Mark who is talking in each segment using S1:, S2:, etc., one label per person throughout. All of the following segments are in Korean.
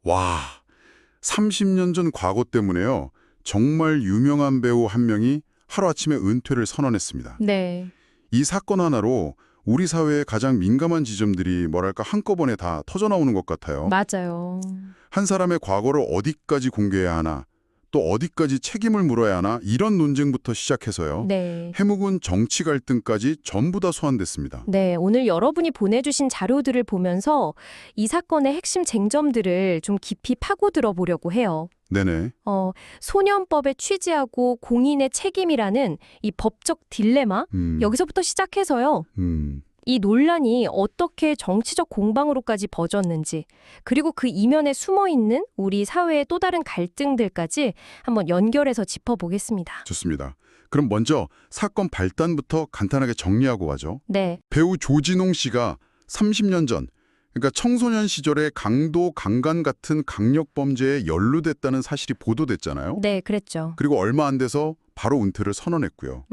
S1: 와, 30년 전 과거 때문에요. 정말 유명한 배우 한 명이 하루아침에 은퇴를 선언했습니다.
S2: 네.
S1: 이 사건 하나로 우리 사회의 가장 민감한 지점들이 뭐랄까 한꺼번에 다 터져나오는 것 같아요.
S2: 맞아요.
S1: 한 사람의 과거를 어디까지 공개해야 하나, 또 어디까지 책임을 물어야 하나 이런 논쟁부터 시작해서요.
S2: 네.
S1: 해묵은 정치 갈등까지 전부 다 소환됐습니다.
S2: 네, 오늘 여러분이 보내주신 자료들을 보면서 이 사건의 핵심 쟁점들을 좀 깊이 파고들어 보려고 해요.
S1: 네네.
S2: 소년법의 취지하고 공인의 책임이라는 이 법적 딜레마, 여기서부터 시작해서요. 이 논란이 어떻게 정치적 공방으로까지 번졌는지, 그리고 그 이면에 숨어있는 우리 사회의 또 다른 갈등들까지 한번 연결해서 짚어보겠습니다.
S1: 좋습니다. 그럼 먼저 사건 발단부터 간단하게 정리하고 가죠.
S2: 네,
S1: 배우 조진웅 씨가 30년 전, 그러니까 청소년 시절에 강도, 강간 같은 강력 범죄에 연루됐다는 사실이 보도됐잖아요.
S2: 네, 그랬죠.
S1: 그리고 얼마 안 돼서 바로 은퇴를 선언했고요.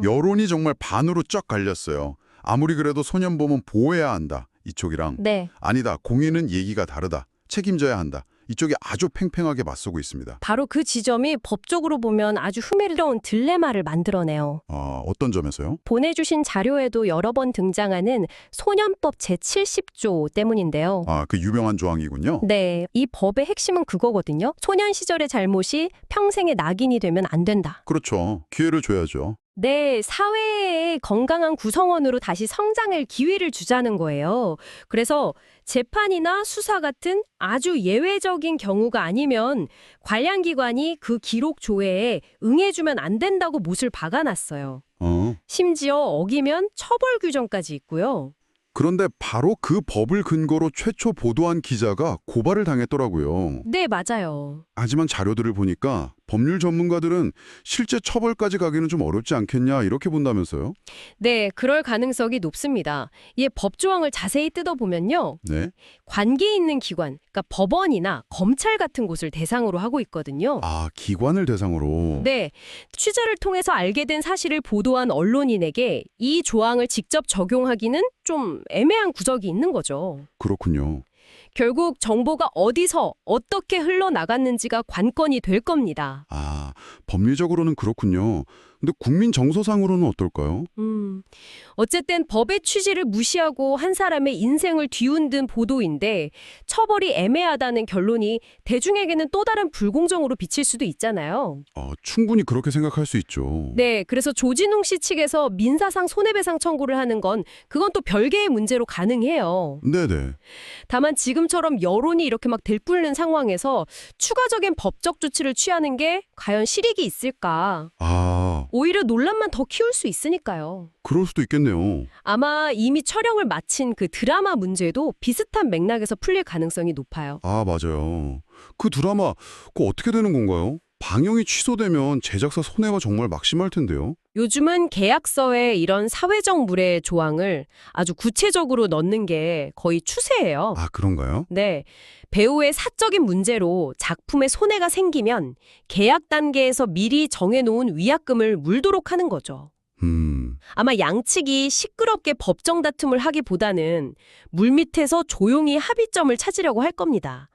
S1: 여론이 정말 반으로 쫙 갈렸어요. 아무리 그래도 소년범은 보호해야 한다. 이쪽이랑
S2: 네,
S1: 아니다. 공인은 얘기가 다르다. 책임져야 한다. 이쪽이 아주 팽팽하게 맞서고 있습니다.
S2: 바로 그 지점이 법적으로 보면 아주 흥미로운 딜레마를 만들어내요.
S1: 어떤 점에서요?
S2: 보내주신 자료에도 여러 번 등장하는 소년법 제70조 때문인데요.
S1: 그 유명한 조항이군요.
S2: 네, 이 법의 핵심은 그거거든요. 소년 시절의 잘못이 평생의 낙인이 되면 안 된다.
S1: 그렇죠. 기회를 줘야죠.
S2: 네, 사회의 건강한 구성원으로 다시 성장할 기회를 주자는 거예요. 그래서 재판이나 수사 같은 아주 예외적인 경우가 아니면 관련 기관이 그 기록 조회에 응해주면 안 된다고 못을 박아놨어요. 심지어 어기면 처벌 규정까지 있고요.
S1: 그런데 바로 그 법을 근거로 최초 보도한 기자가 고발을 당했더라고요.
S2: 네, 맞아요.
S1: 하지만 자료들을 보니까 법률 전문가들은 실제 처벌까지 가기는 좀 어렵지 않겠냐 이렇게 본다면서요?
S2: 네, 그럴 가능성이 높습니다. 이 법조항을 자세히 뜯어보면요.
S1: 네.
S2: 관계 있는 기관, 그러니까 법원이나 검찰 같은 곳을 대상으로 하고 있거든요.
S1: 기관을 대상으로.
S2: 네, 취재를 통해서 알게 된 사실을 보도한 언론인에게 이 조항을 직접 적용하기는 좀 애매한 구석이 있는 거죠.
S1: 그렇군요.
S2: 결국 정보가 어디서 어떻게 흘러나갔는지가 관건이 될 겁니다.
S1: 법리적으로는 그렇군요. 근데 국민 정서상으로는 어떨까요?
S2: 어쨌든 법의 취지를 무시하고 한 사람의 인생을 뒤흔든 보도인데 처벌이 애매하다는 결론이 대중에게는 또 다른 불공정으로 비칠 수도 있잖아요.
S1: 충분히 그렇게 생각할 수 있죠.
S2: 네, 그래서 조진웅 씨 측에서 민사상 손해배상 청구를 하는 건 그건 또 별개의 문제로 가능해요.
S1: 네네.
S2: 다만 지금처럼 여론이 이렇게 막 들끓는 상황에서 추가적인 법적 조치를 취하는 게 과연 실익이 있을까? 오히려 논란만 더 키울 수 있으니까요.
S1: 그럴 수도 있겠네요.
S2: 아마 이미 촬영을 마친 그 드라마 문제도 비슷한 맥락에서 풀릴 가능성이 높아요.
S1: 맞아요. 그 드라마, 그거 어떻게 되는 건가요? 방영이 취소되면 제작사 손해가 정말 막심할 텐데요.
S2: 요즘은 계약서에 이런 사회적 무례 조항을 아주 구체적으로 넣는 게 거의 추세예요.
S1: 그런가요?
S2: 네. 배우의 사적인 문제로 작품에 손해가 생기면 계약 단계에서 미리 정해놓은 위약금을 물도록 하는 거죠. 아마 양측이 시끄럽게 법정 다툼을 하기보다는 물밑에서 조용히 합의점을 찾으려고 할 겁니다.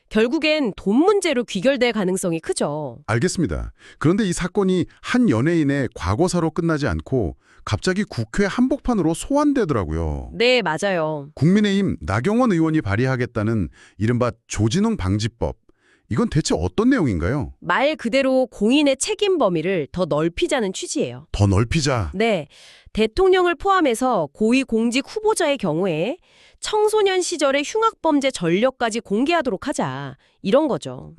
S2: 결국엔 돈 문제로 귀결될 가능성이 크죠.
S1: 알겠습니다. 그런데 이 사건이 한 연예인의 과거사로 끝나지 않고 갑자기 국회 한복판으로 소환되더라고요.
S2: 네, 맞아요.
S1: 국민의힘 나경원 의원이 발의하겠다는 이른바 조진웅 방지법. 이건 대체 어떤 내용인가요?
S2: 말 그대로 공인의 책임 범위를 더 넓히자는 취지예요.
S1: 더 넓히자.
S2: 네, 대통령을 포함해서 고위공직 후보자의 경우에 청소년 시절의 흉악범죄 전력까지 공개하도록 하자. 이런 거죠.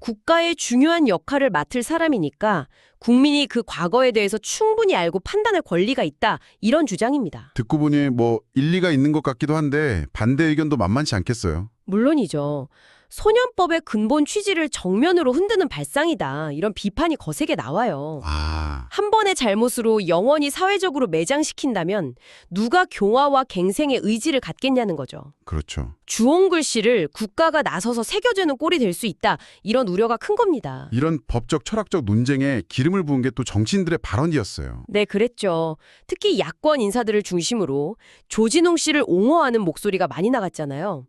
S2: 국가의 중요한 역할을 맡을 사람이니까 국민이 그 과거에 대해서 충분히 알고 판단할 권리가 있다. 이런 주장입니다.
S1: 듣고 보니 일리가 있는 것 같기도 한데 반대 의견도 만만치 않겠어요.
S2: 물론이죠. 소년법의 근본 취지를 정면으로 흔드는 발상이다. 이런 비판이 거세게 나와요. 한 번의 잘못으로 영원히 사회적으로 매장시킨다면 누가 교화와 갱생의 의지를 갖겠냐는 거죠.
S1: 그렇죠.
S2: 주홍 글씨를 국가가 나서서 새겨주는 꼴이 될 수 있다. 이런 우려가 큰 겁니다.
S1: 이런 법적 철학적 논쟁에 기름을 부은 게 또 정치인들의 발언이었어요.
S2: 네, 그랬죠. 특히 야권 인사들을 중심으로 조진웅 씨를 옹호하는 목소리가 많이 나갔잖아요.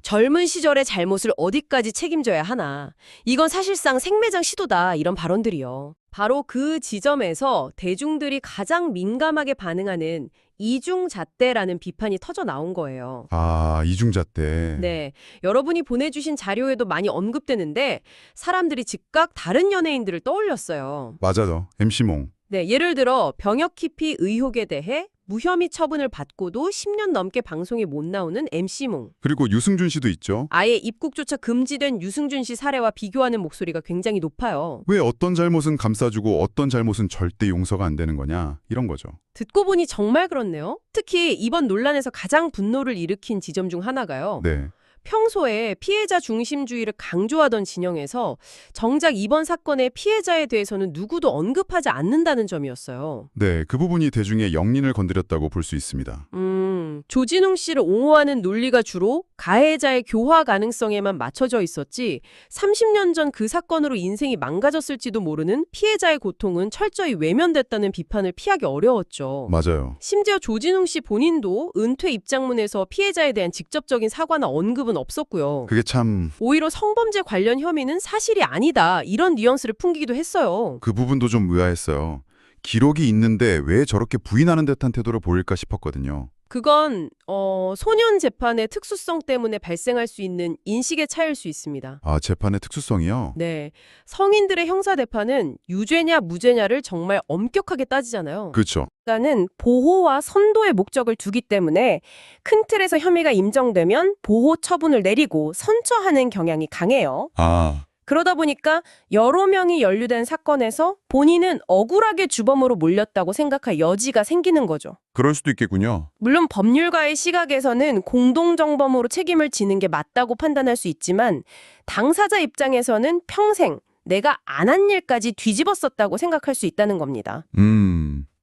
S2: 젊은 시절의 잘못을 어디까지 책임져야 하나. 이건 사실상 생매장 시도다. 이런 발언들이요. 바로 그 지점에서 대중들이 가장 민감하게 반응하는 이중잣대라는 비판이 터져 나온 거예요.
S1: 아, 이중잣대.
S2: 네, 여러분이 보내주신 자료에도 많이 언급되는데 사람들이 즉각 다른 연예인들을 떠올렸어요.
S1: 맞아요. MC몽.
S2: 네, 예를 들어 병역 기피 의혹에 대해 무혐의 처분을 받고도 10년 넘게 방송에 못 나오는 MC몽.
S1: 그리고 유승준 씨도 있죠.
S2: 아예 입국조차 금지된 유승준 씨 사례와 비교하는 목소리가 굉장히 높아요.
S1: 왜 어떤 잘못은 감싸주고 어떤 잘못은 절대 용서가 안 되는 거냐, 이런 거죠.
S2: 듣고 보니 정말 그렇네요. 특히 이번 논란에서 가장 분노를 일으킨 지점 중 하나가요.
S1: 네.
S2: 평소에 피해자 중심주의를 강조하던 진영에서 정작 이번 사건의 피해자에 대해서는 누구도 언급하지 않는다는 점이었어요.
S1: 네, 그 부분이 대중의 영린을 건드렸다고 볼 수 있습니다.
S2: 조진웅 씨를 옹호하는 논리가 주로 가해자의 교화 가능성에만 맞춰져 있었지 30년 전 그 사건으로 인생이 망가졌을지도 모르는 피해자의 고통은 철저히 외면됐다는 비판을 피하기 어려웠죠.
S1: 맞아요.
S2: 심지어 조진웅 씨 본인도 은퇴 입장문에서 피해자에 대한 직접적인 사과나 언급은 없었고요.
S1: 그게 참...
S2: 오히려 성범죄 관련 혐의는 사실이 아니다 이런 뉘앙스를 풍기기도 했어요.
S1: 그 부분도 좀 의아했어요. 기록이 있는데 왜 저렇게 부인하는 듯한 태도를 보일까 싶었거든요.
S2: 그건 소년 재판의 특수성 때문에 발생할 수 있는 인식의 차이일 수 있습니다.
S1: 아, 재판의 특수성이요?
S2: 네, 성인들의 형사 재판은 유죄냐 무죄냐를 정말 엄격하게 따지잖아요.
S1: 그렇죠.
S2: 국가는 보호와 선도의 목적을 두기 때문에 큰 틀에서 혐의가 인정되면 보호 처분을 내리고 선처하는 경향이 강해요.
S1: 아,
S2: 그러다 보니까 여러 명이 연루된 사건에서 본인은 억울하게 주범으로 몰렸다고 생각할 여지가 생기는 거죠.
S1: 그럴 수도 있겠군요.
S2: 물론 법률가의 시각에서는 공동정범으로 책임을 지는 게 맞다고 판단할 수 있지만 당사자 입장에서는 평생 내가 안 한 일까지 뒤집었었다고 생각할 수 있다는 겁니다.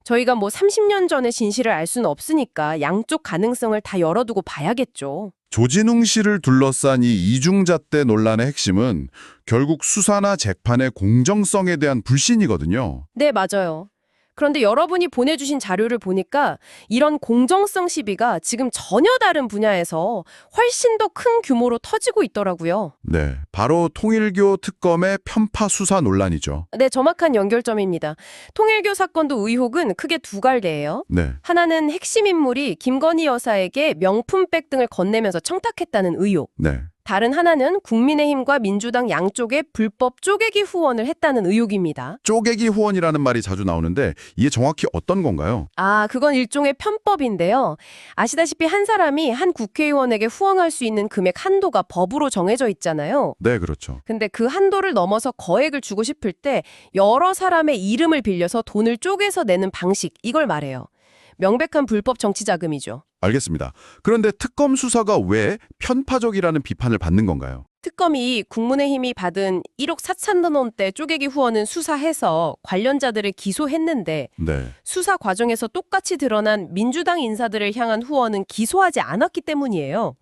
S2: 저희가 뭐 30년 전의 진실을 알 수는 없으니까 양쪽 가능성을 다 열어두고 봐야겠죠.
S1: 조진웅 씨를 둘러싼 이 이중잣대 논란의 핵심은 결국 수사나 재판의 공정성에 대한 불신이거든요.
S2: 네, 맞아요. 그런데 여러분이 보내주신 자료를 보니까 이런 공정성 시비가 지금 전혀 다른 분야에서 훨씬 더 큰 규모로 터지고 있더라고요.
S1: 네, 바로 통일교 특검의 편파 수사 논란이죠.
S2: 네, 정확한 연결점입니다. 통일교 사건도 의혹은 크게 두 갈래예요.
S1: 네,
S2: 하나는 핵심 인물이 김건희 여사에게 명품백 등을 건네면서 청탁했다는 의혹.
S1: 네.
S2: 다른 하나는 국민의힘과 민주당 양쪽에 불법 쪼개기 후원을 했다는 의혹입니다.
S1: 쪼개기 후원이라는 말이 자주 나오는데 이게 정확히 어떤 건가요?
S2: 아, 그건 일종의 편법인데요. 아시다시피 한 사람이 한 국회의원에게 후원할 수 있는 금액 한도가 법으로 정해져 있잖아요.
S1: 네, 그렇죠.
S2: 근데 그 한도를 넘어서 거액을 주고 싶을 때 여러 사람의 이름을 빌려서 돈을 쪼개서 내는 방식, 이걸 말해요. 명백한 불법 정치 자금이죠.
S1: 알겠습니다. 그런데 특검 수사가 왜 편파적이라는 비판을 받는 건가요?
S2: 특검이 국민의힘이 받은 1억 4천만 원대 쪼개기 후원은 수사해서 관련자들을 기소했는데
S1: 네.
S2: 수사 과정에서 똑같이 드러난 민주당 인사들을 향한 후원은 기소하지 않았기 때문이에요.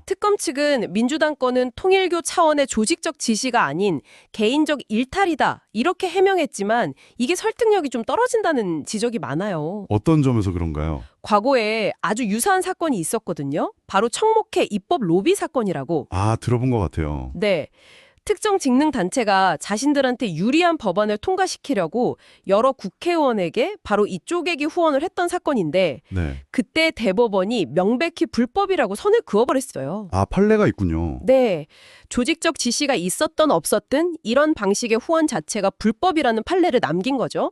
S2: 특검 측은 민주당 건은 통일교 차원의 조직적 지시가 아닌 개인적 일탈이다 이렇게 해명했지만 이게 설득력이 좀 떨어진다는 지적이 많아요.
S1: 어떤 점에서 그런가요?
S2: 과거에 아주 유사한 사건이 있었거든요. 바로 청목회 입법 로비 사건이라고.
S1: 아, 들어본 것 같아요.
S2: 네. 특정 직능 단체가 자신들한테 유리한 법안을 통과시키려고 여러 국회의원에게 바로 이 쪼개기 후원을 했던 사건인데
S1: 네.
S2: 그때 대법원이 명백히 불법이라고 선을 그어버렸어요.
S1: 아, 판례가 있군요.
S2: 네. 조직적 지시가 있었던 없었든 이런 방식의 후원 자체가 불법이라는 판례를 남긴 거죠.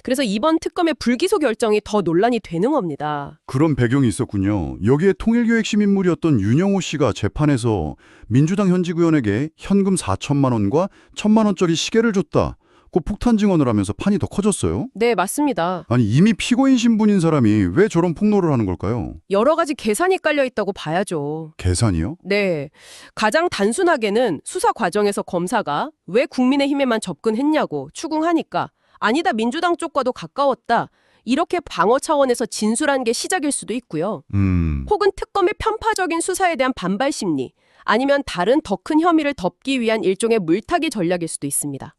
S2: 그래서 이번 특검의 불기소 결정이 더 논란이 되는 겁니다.
S1: 그런 배경이 있었군요. 여기에 통일교 핵심 인물이었던 윤영호 씨가 재판에서 민주당 현직 의원에게 현금 4천만 원과 1,000만 원짜리 시계를 줬다. 그 폭탄 증언을 하면서 판이 더 커졌어요?
S2: 네, 맞습니다.
S1: 아니, 이미 피고인 신분인 사람이 왜 저런 폭로를 하는 걸까요?
S2: 여러 가지 계산이 깔려 있다고 봐야죠.
S1: 계산이요?
S2: 네. 가장 단순하게는 수사 과정에서 검사가 왜 국민의힘에만 접근했냐고 추궁하니까 아니다 민주당 쪽과도 가까웠다. 이렇게 방어 차원에서 진술한 게 시작일 수도 있고요. 혹은 특검의 편파적인 수사에 대한 반발 심리, 아니면 다른 더 큰 혐의를 덮기 위한 일종의 물타기 전략일 수도 있습니다.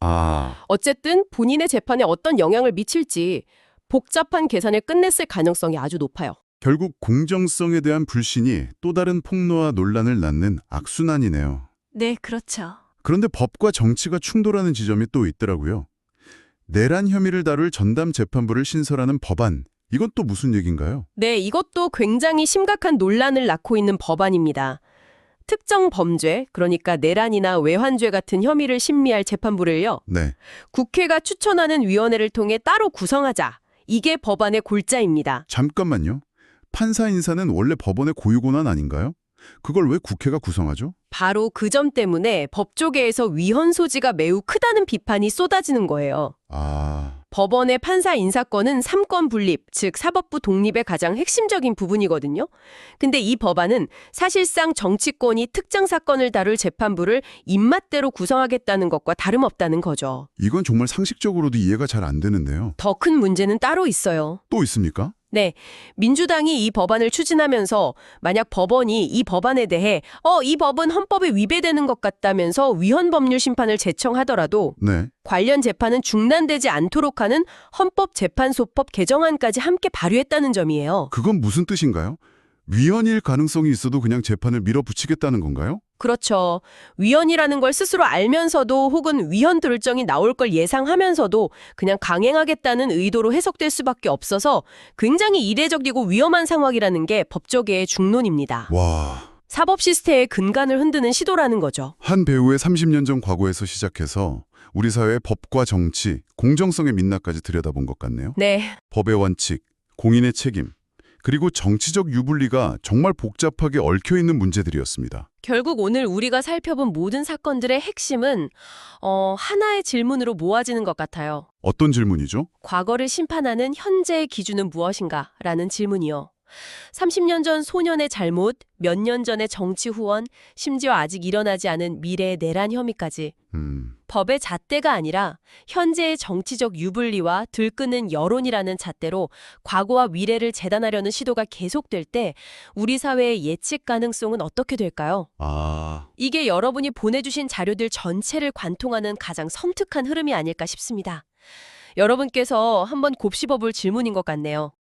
S2: 어쨌든 본인의 재판에 어떤 영향을 미칠지 복잡한 계산을 끝냈을 가능성이 아주 높아요.
S1: 결국 공정성에 대한 불신이 또 다른 폭로와 논란을 낳는 악순환이네요.
S2: 네, 그렇죠.
S3: 그런데 법과 정치가 충돌하는 지점이 또 있더라고요. 내란 혐의를 다룰 전담 재판부를 신설하는 법안. 이건 또 무슨 얘기인가요?
S2: 네, 이것도 굉장히 심각한 논란을 낳고 있는 법안입니다. 특정 범죄, 그러니까 내란이나 외환죄 같은 혐의를 심리할 재판부를요,
S3: 네.
S2: 국회가 추천하는 위원회를 통해 따로 구성하자. 이게 법안의 골자입니다.
S3: 잠깐만요. 판사 인사는 원래 법원의 고유 권한 아닌가요? 그걸 왜 국회가 구성하죠?
S2: 바로 그 점 때문에 법조계에서 위헌 소지가 매우 크다는 비판이 쏟아지는 거예요.
S3: 아,
S2: 법원의 판사 인사권은 삼권 분립, 즉 사법부 독립의 가장 핵심적인 부분이거든요. 근데 이 법안은 사실상 정치권이 특정 사건을 다룰 재판부를 입맛대로 구성하겠다는 것과 다름없다는 거죠.
S3: 이건 정말 상식적으로도 이해가 잘 안 되는데요.
S2: 더 큰 문제는 따로 있어요.
S3: 또 있습니까?
S2: 네, 민주당이 이 법안을 추진하면서 만약 법원이 이 법안에 대해 이 법은 헌법에 위배되는 것 같다면서 위헌법률 심판을 제청하더라도
S3: 네.
S2: 관련 재판은 중단되지 않도록 하는 헌법재판소법 개정안까지 함께 발의했다는 점이에요.
S3: 그건 무슨 뜻인가요? 위헌일 가능성이 있어도 그냥 재판을 밀어붙이겠다는 건가요?
S2: 그렇죠. 위헌이라는 걸 스스로 알면서도 혹은 위헌 결정이 나올 걸 예상하면서도 그냥 강행하겠다는 의도로 해석될 수밖에 없어서 굉장히 이례적이고 위험한 상황이라는 게 법조계의 중론입니다.
S3: 와,
S2: 사법 시스템의 근간을 흔드는 시도라는 거죠.
S3: 한 배우의 30년 전 과거에서 시작해서 우리 사회의 법과 정치, 공정성의 민낯까지 들여다본 것 같네요.
S2: 네,
S3: 법의 원칙, 공인의 책임, 그리고 정치적 유불리가 정말 복잡하게 얽혀있는 문제들이었습니다.
S2: 결국 오늘 우리가 살펴본 모든 사건들의 핵심은 하나의 질문으로 모아지는 것 같아요.
S3: 어떤 질문이죠?
S2: 과거를 심판하는 현재의 기준은 무엇인가? 라는 질문이요. 30년 전 소년의 잘못, 몇 년 전의 정치 후원, 심지어 아직 일어나지 않은 미래의 내란 혐의까지. 법의 잣대가 아니라 현재의 정치적 유불리와 들끓는 여론이라는 잣대로 과거와 미래를 재단하려는 시도가 계속될 때 우리 사회의 예측 가능성은 어떻게 될까요? 이게 여러분이 보내주신 자료들 전체를 관통하는 가장 섬뜩한 흐름이 아닐까 싶습니다. 여러분께서 한번 곱씹어볼 질문인 것 같네요.